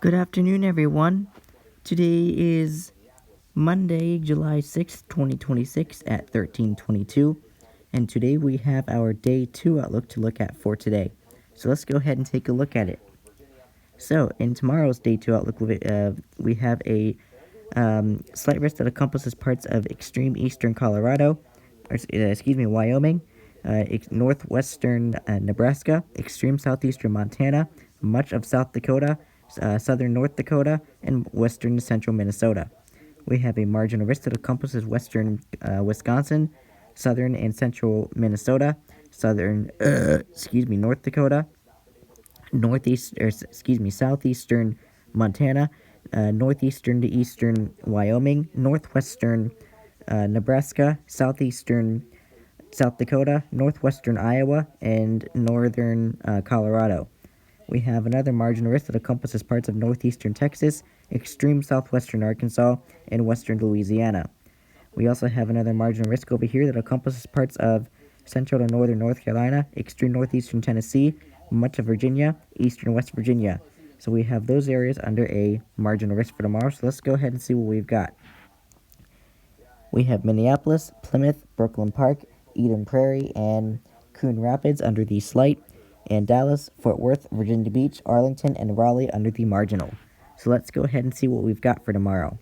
Good afternoon, everyone. Today is Monday, July 6th, 2026 at 13:22, and today we have our day 2 outlook to look at for today. So let's go ahead and take a look at it. So in tomorrow's day 2 outlook, we have a slight risk that encompasses parts of extreme eastern Colorado, Wyoming, northwestern Nebraska, extreme southeastern Montana, much of South Dakota, southern North Dakota, and western central Minnesota. We have a marginal risk that encompasses western Wisconsin, southern and central Minnesota, North Dakota, southeastern Montana, northeastern to eastern Wyoming, northwestern Nebraska, southeastern South Dakota, northwestern Iowa, and northern Colorado. We have another marginal risk that encompasses parts of northeastern Texas, extreme southwestern Arkansas, and western Louisiana. We also have another marginal risk over here that encompasses parts of central to northern North Carolina, extreme northeastern Tennessee, much of Virginia, eastern West Virginia. So we have those areas under a marginal risk for tomorrow. So let's go ahead and see what we've got. We have Minneapolis, Plymouth, Brooklyn Park, Eden Prairie, and Coon Rapids under the slight, and Dallas, Fort Worth, Virginia Beach, Arlington, and Raleigh under the marginal. So let's go ahead and see what we've got for tomorrow.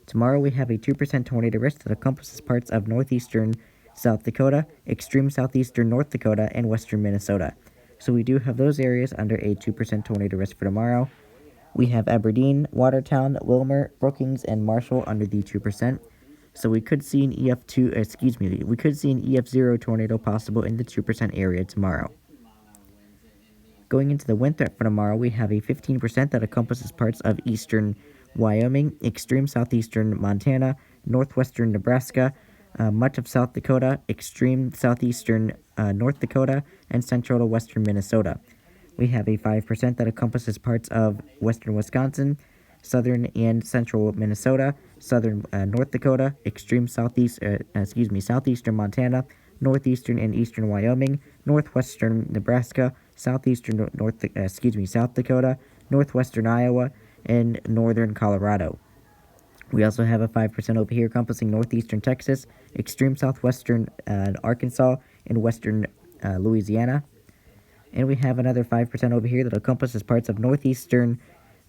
Tomorrow we have a 2% tornado risk that encompasses parts of northeastern South Dakota, extreme southeastern North Dakota, and western Minnesota. So we do have those areas under a 2% tornado risk for tomorrow. We have Aberdeen, Watertown, Wilmer, Brookings, and Marshall under the 2%. So we could see an we could see an EF0 tornado possible in the 2% area tomorrow. Going into the wind threat for tomorrow, we have a 15% that encompasses parts of eastern Wyoming, extreme southeastern Montana, northwestern Nebraska, much of South Dakota, extreme southeastern North Dakota, and central to western Minnesota. We have a 5% that encompasses parts of western Wisconsin, southern and central Minnesota, southern North Dakota, southeastern Montana, northeastern and eastern Wyoming, northwestern Nebraska, South Dakota, northwestern Iowa, and northern Colorado. We also have a 5% over here encompassing northeastern Texas, extreme southwestern Arkansas, and western Louisiana. And we have another 5% over here that encompasses parts of northeastern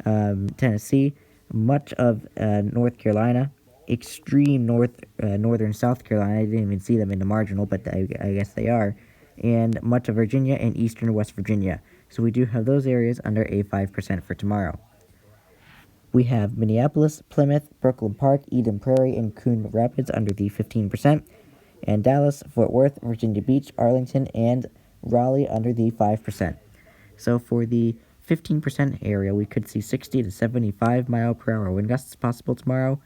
Tennessee, much of North Carolina, extreme northern South Carolina. I didn't even see them in the marginal, but I guess they are, and much of Virginia and eastern West Virginia. So we do have those areas under a 5% for tomorrow. We have Minneapolis, Plymouth, Brooklyn Park, Eden Prairie, and Coon Rapids under the 15%, and Dallas, Fort Worth, Virginia Beach, Arlington, and Raleigh under the 5%. So for the 15% area, we could see 60 to 75 mile per hour wind gusts possible tomorrow.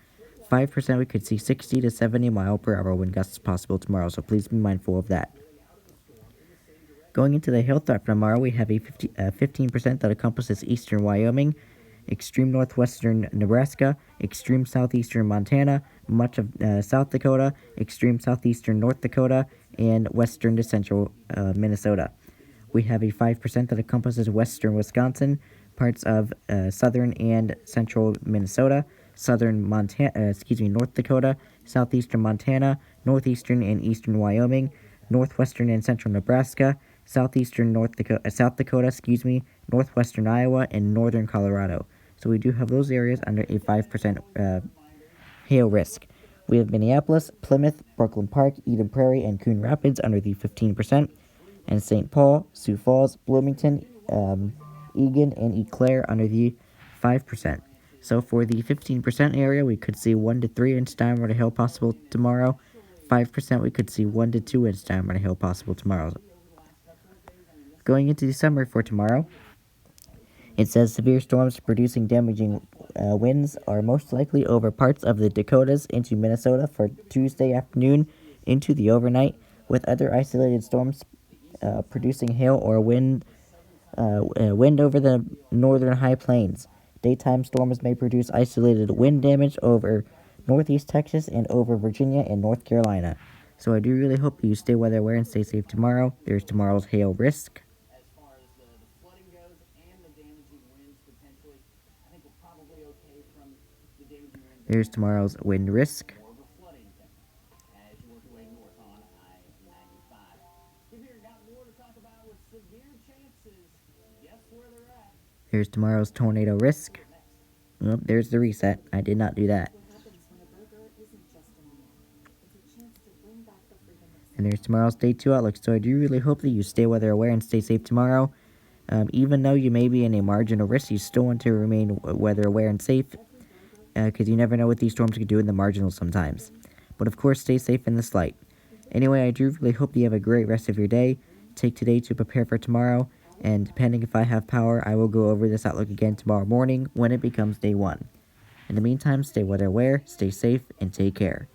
5% we could see 60 to 70 mile per hour wind gusts possible tomorrow, so please be mindful of that. Going into the hail threat for tomorrow, we have a 15% that encompasses eastern Wyoming, extreme northwestern Nebraska, extreme southeastern Montana, much of South Dakota, extreme southeastern North Dakota, and western to central Minnesota. We have a 5% that encompasses western Wisconsin, parts of southern and central Minnesota, North Dakota, southeastern Montana, northeastern and eastern Wyoming, northwestern and central Nebraska, South Dakota, northwestern Iowa, and northern Colorado. So we do have those areas under a 5% hail risk. We have Minneapolis, Plymouth, Brooklyn Park, Eden Prairie, and Coon Rapids under the 15%, and St. Paul, Sioux Falls, Bloomington, Eagan, and Eau Claire under the 5%. So for the 15% area, we could see 1 to 3 inch diameter of hail possible tomorrow. 5% we could see 1 to 2 inch diameter of hail possible tomorrow. Going into the summary for tomorrow, it says severe storms producing damaging winds are most likely over parts of the Dakotas into Minnesota for Tuesday afternoon into the overnight, with other isolated storms producing hail or wind over the northern high plains. Daytime storms may produce isolated wind damage over northeast Texas and over Virginia and North Carolina. So I do really hope you stay weather aware and stay safe tomorrow. There's tomorrow's hail risk. There's tomorrow's wind risk. Here's tomorrow's tornado risk. Oh, there's the reset. I did not do that. And there's tomorrow's day 2 outlook. So I do really hope that you stay weather aware and stay safe tomorrow. Even though you may be in a marginal risk, you still want to remain weather aware and safe, because you never know what these storms can do in the marginal sometimes. But of course, stay safe in this light. Anyway, I do really hope that you have a great rest of your day. Take today to prepare for tomorrow, and depending if I have power, I will go over this outlook again tomorrow morning when it becomes day 1. In the meantime, stay weather aware, stay safe, and take care.